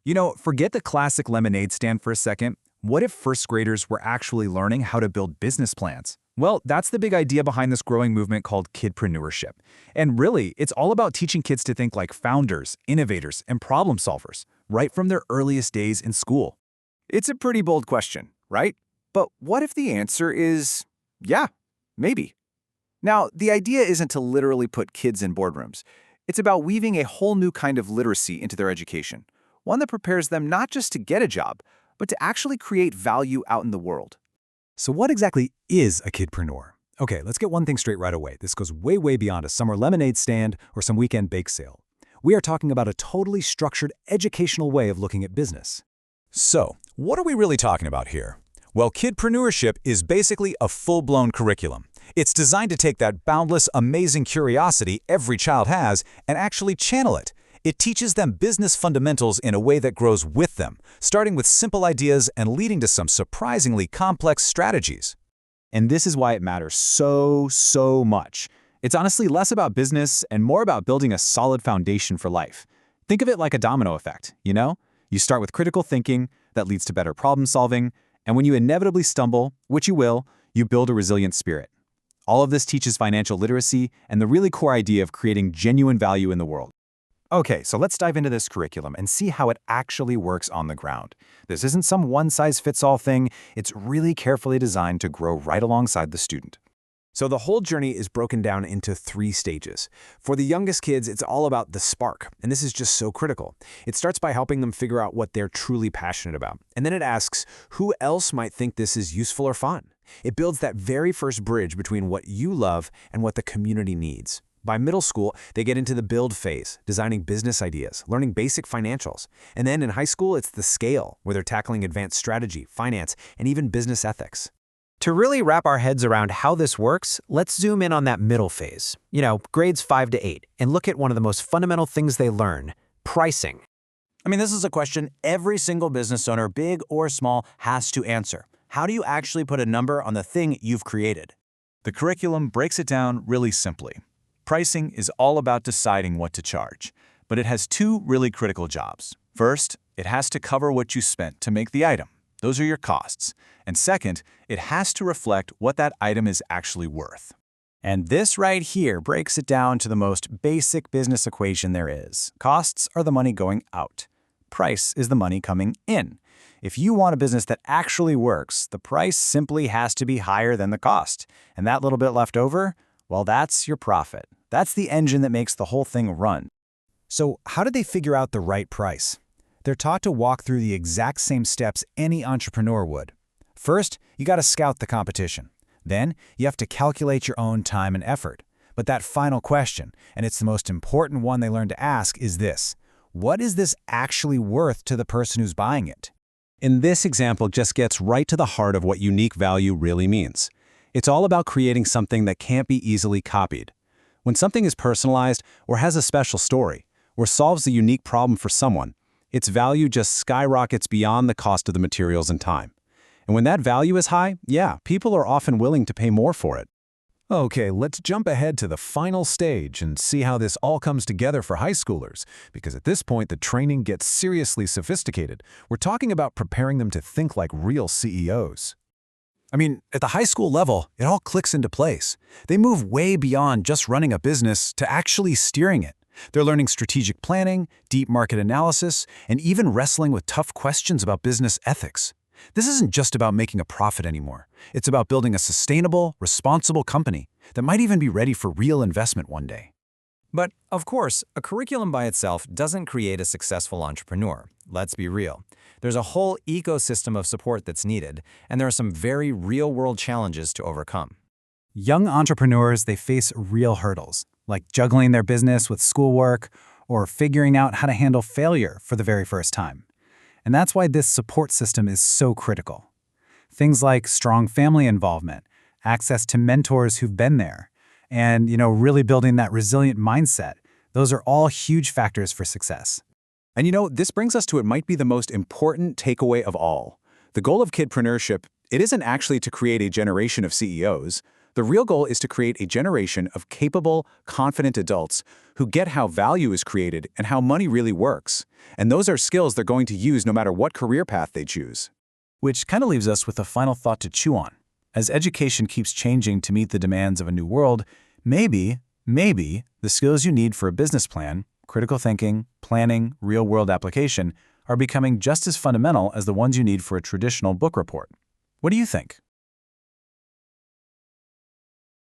Forget the classic lemonade stand for a second. What if first graders were actually learning how to build business plans? Well, that's the big idea behind this growing movement called Kidpreneurship. And really, it's all about teaching kids to think like founders, innovators, and problem solvers, right from their earliest days in school. It's a pretty bold question, right? But what if the answer is, yeah, maybe? Now, the idea isn't to literally put kids in boardrooms. It's about weaving a whole new kind of literacy into their education, one that prepares them not just to get a job, but to actually create value out in the world. So what exactly is a kidpreneur? Okay, let's get one thing straight right away. This goes way, way beyond a summer lemonade stand or some weekend bake sale. We are talking about a totally structured educational way of looking at business. So, what are we really talking about here? Well, kidpreneurship is basically a full-blown curriculum. It's designed to take that boundless, amazing curiosity every child has and actually channel it. It teaches them business fundamentals in a way that grows with them, starting with simple ideas and leading to some surprisingly complex strategies. And this is why it matters so much. It's honestly less about business and more about building a solid foundation for life. Think of it like a domino effect, You start with critical thinking that leads to better problem solving, and when you inevitably stumble, which you will, you build a resilient spirit. All of this teaches financial literacy and the really core idea of creating genuine value in the world. Okay, so let's dive into this curriculum and see how it actually works on the ground. This isn't some one-size-fits-all thing. It's really carefully designed to grow right alongside the student. So the whole journey is broken down into 3 stages. For the youngest kids, it's all about the spark, and this is just so critical. It starts by helping them figure out what they're truly passionate about, and then it asks, who else might think this is useful or fun? It builds that very first bridge between what you love and what the community needs. By middle school, they get into the build phase, designing business ideas, learning basic financials. And then in high school, it's the scale, where they're tackling advanced strategy, finance, and even business ethics. To really wrap our heads around how this works, let's zoom in on that middle phase, grades 5 to 8, and look at one of the most fundamental things they learn, pricing. This is a question every single business owner, big or small, has to answer. How do you actually put a number on the thing you've created? The curriculum breaks it down really simply. Pricing is all about deciding what to charge, but it has 2 really critical jobs. First, it has to cover what you spent to make the item. Those are your costs. And second, it has to reflect what that item is actually worth. And this right here breaks it down to the most basic business equation there is. Costs are the money going out. Price is the money coming in. If you want a business that actually works, the price simply has to be higher than the cost. And that little bit left over, well, that's your profit. That's the engine that makes the whole thing run. So how did they figure out the right price? They're taught to walk through the exact same steps any entrepreneur would. First, you got to scout the competition. Then, you have to calculate your own time and effort. But that final question, and it's the most important one they learn to ask, is this: what is this actually worth to the person who's buying it? In this example just gets right to the heart of what unique value really means. It's all about creating something that can't be easily copied. When something is personalized or has a special story, or solves a unique problem for someone, its value just skyrockets beyond the cost of the materials and time. And when that value is high, people are often willing to pay more for it. Okay, let's jump ahead to the final stage and see how this all comes together for high schoolers, because at this point the training gets seriously sophisticated. We're talking about preparing them to think like real CEOs. At the high school level, it all clicks into place. They move way beyond just running a business to actually steering it. They're learning strategic planning, deep market analysis, and even wrestling with tough questions about business ethics. This isn't just about making a profit anymore. It's about building a sustainable, responsible company that might even be ready for real investment one day. But, of course, a curriculum by itself doesn't create a successful entrepreneur. Let's be real. There's a whole ecosystem of support that's needed, and there are some very real-world challenges to overcome. Young entrepreneurs, they face real hurdles, like juggling their business with schoolwork or figuring out how to handle failure for the very first time. And that's why this support system is so critical. Things like strong family involvement, access to mentors who've been there, and really building that resilient mindset. Those are all huge factors for success. And this brings us to what might be the most important takeaway of all. The goal of kidpreneurship, it isn't actually to create a generation of CEOs. The real goal is to create a generation of capable, confident adults who get how value is created and how money really works. And those are skills they're going to use no matter what career path they choose. Which kind of leaves us with a final thought to chew on. As education keeps changing to meet the demands of a new world, maybe the skills you need for a business plan, critical thinking, planning, real-world application, are becoming just as fundamental as the ones you need for a traditional book report. What do you think?